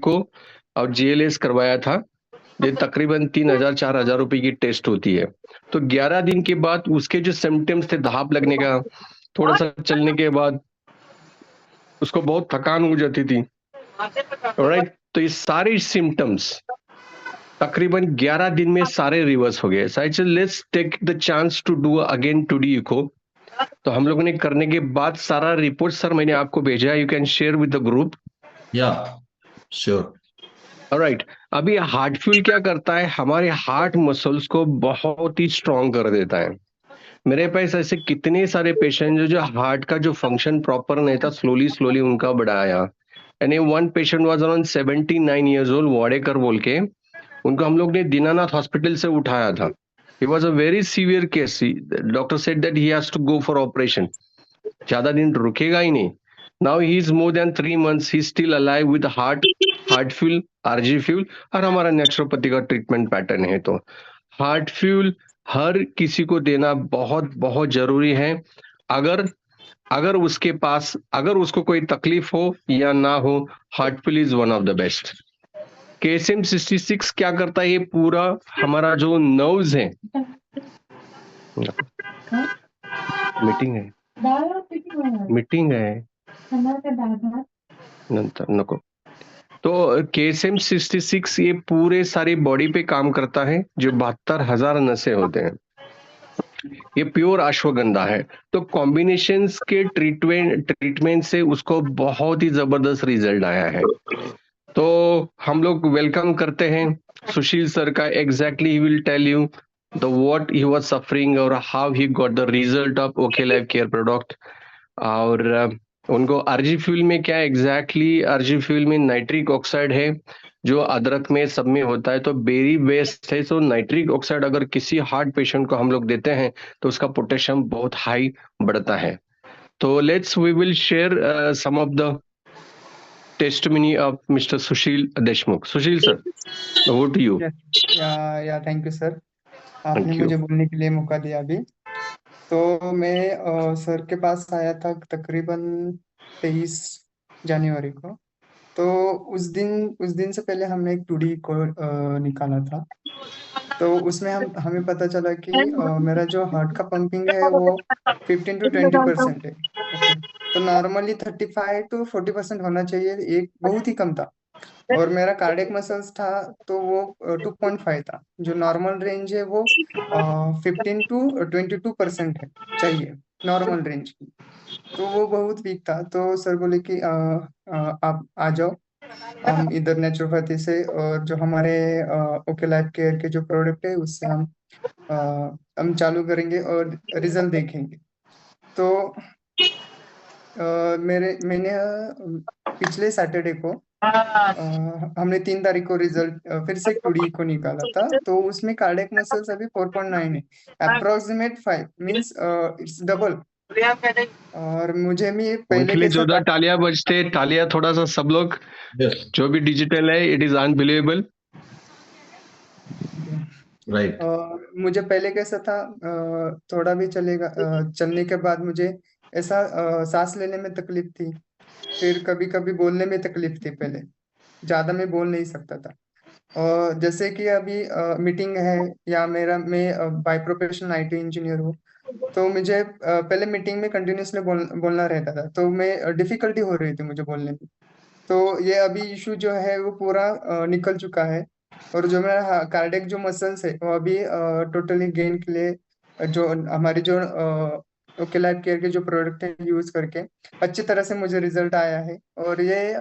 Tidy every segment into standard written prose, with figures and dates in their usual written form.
को और GLS करवाया था। ये तकरीबन 3,000-4,000 रुपए की टेस्ट होती है। तो 11 दिन के बाद उसके जो सिम्टम्स थे, धाप लगने का, थोड़ा सा चलने के बाद उसको बहुत थकान हो जाती थी, राइट। तो ये सारे सिम्टम्स तकरीबन 11 दिन में सारे रिवर्स हो गए। So I said let's take the chance to do again 2D echo. तो हम लोगों ने करने के बाद सारा रिपोर्ट सर मैंने आपको भेजा, you can share with the group. या श्योर। ऑलराइट। अभी हार्ट फ्यूल क्या करता है, हमारे हार्ट मसल्स को बहुत ही स्ट्रांग कर देता है। मेरे पास ऐसे कितने सारे पेशेंट जो हार्ट का जो फंक्शन प्रॉपर नहीं था, स्लोली स्लोली उनका बढ़ाया। यानी one patient was around 79 years old, Wadekar बोल के, उनको हम लोग ने दीनानाथ हॉस्पिटल से उठाया था। It was a very severe case. Doctor said that he has to go for operation. ज्यादा दिन रुकेगा ही नहीं। Now he is more than 3 months. He is still alive with heart fuel, RG fuel, और हमारा naturopathy का treatment pattern है। तो heart fuel हर किसी को देना बहुत बहुत जरूरी है। अगर अगर उसके पास अगर उसको कोई तकलीफ हो या ना हो, heart fuel is one of the best. KSM 66 क्या करता है, ये पूरा हमारा जो नर्व्स है, मीटिंग है नंतर नको। तो KSM 66 ये पूरे सारी बॉडी पे काम करता है। जो 72,000 नसें होते हैं, ये प्योर अश्वगंधा है। तो कॉम्बिनेशंस के ट्रीटमेंट से उसको बहुत ही जबरदस्त रिजल्ट आया है। तो हम लोग वेलकम करते हैं सुशील सर का। Exactly he will tell you the what he was suffering और how he got the result of OK life care product. और उनको आरजी फ्यूल में क्या एग्जैक्टली, आरजी फ्यूल में नाइट्रिक ऑक्साइड है जो अदरक में सब में होता है, तो बेरी बेस्ट है। सो नाइट्रिक ऑक्साइड अगर किसी हार्ट पेशेंट को हम लोग देते हैं तो उसका पोटेशियम बहुत हाई बढ़ता है। तो let's we will share some of the testimony of Mr. Sushil Deshmukh. Sushil sir, over to you. या थैंक यू सर, आपने मुझे बोलने के लिए मौका दिया अभी। तो मैं सर के पास आया था तकरीबन 23 जनवरी को। तो उस दिन से पहले हमने एक 2D को निकाला था। तो उसमें हमें पता चला कि मेरा जो हार्ट का पंपिंग है वो 15 to 20% है। ओके, तो नॉर्मली 35 to 40% होना चाहिए, एक बहुत ही कम था। और मेरा कार्डियक मसल्स था तो वो 2.5 था। जो नॉर्मल रेंज है वो 15 to 22% है चाहिए, नॉर्मल रेंज की। तो वो बहुत वीक था। तो सर बोले कि आप आ जाओ, हम इधर नेचुरोपैथी से और जो हमारे ओके लाइफ केयर के जो प्रोडक्ट है उससे हम चालू करेंगे और रिजल्ट देखेंगे। तो मैंने पिछले सैटरडे को हमने 3 तारीख को रिजल्ट फिर से 2D को निकाला था। तो उसमें कार्डियक मसल्स अभी 4.9 है, अप्रोक्सीमेट 5 मींस इट्स डबल। और मुझे भी पहले उनके लिए कैसा जोरदार था, तालियां बजते, तालियां थोड़ा सा सब लोग। जो भी डिजिटल है, इट इज अनबिलीवेबल। राइट। मुझे पहले कैसा था, थोड़ा भी चलने के बाद मुझे ऐसा सांस लेने में तकलीफ थी, फिर कभी कभी बोलने में तकलीफ थी। पहले ज्यादा मैं बोल नहीं सकता था। और जैसे कि अभी मीटिंग है या मैं बाय प्रोफेशन IT इंजीनियर हूँ, तो मुझे पहले मीटिंग में कंटिन्यूसली बोलना रहता था, तो मैं डिफिकल्टी हो रही थी मुझे बोलने में। तो ये अभी इशू जो है वो पूरा निकल चुका है। और जो मेरा कार्डियक जो मसल्स है वो अभी टोटली गेन के लिए जो हमारी जो ओके लाइफ केयर के जो प्रोडक्ट है यूज करके अच्छी तरह से मुझे रिजल्ट आया है। और ये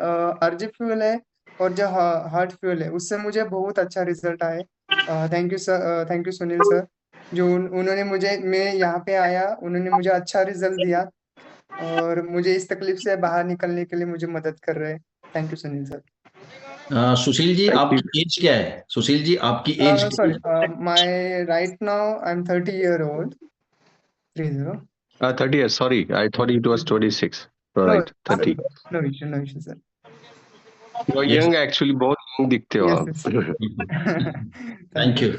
आरजी फ्यूल है और जो हार्ट फ्यूल है उससे मुझे बहुत अच्छा रिजल्ट आया है। Thank you sir, thank you Sunil sir, जो उन्होंने मैं यहाँ पे आया, उन्होंने मुझे अच्छा रिजल्ट दिया और मुझे इस तकलीफ से बाहर निकलने के लिए मुझे मदद कर रहे हैं। Thank you Sunil sir. Sushil ji, आपकी एज क्या है? सुशील जी, आपकी एज क्या सॉरी, है? My right now I am 30 year old. 30. 30 years, sorry, I thought it was 26. No, Right, 30. no issue, sir. You're young actually, बहुत young दिखते हो Yes, आप। yes. Thank you.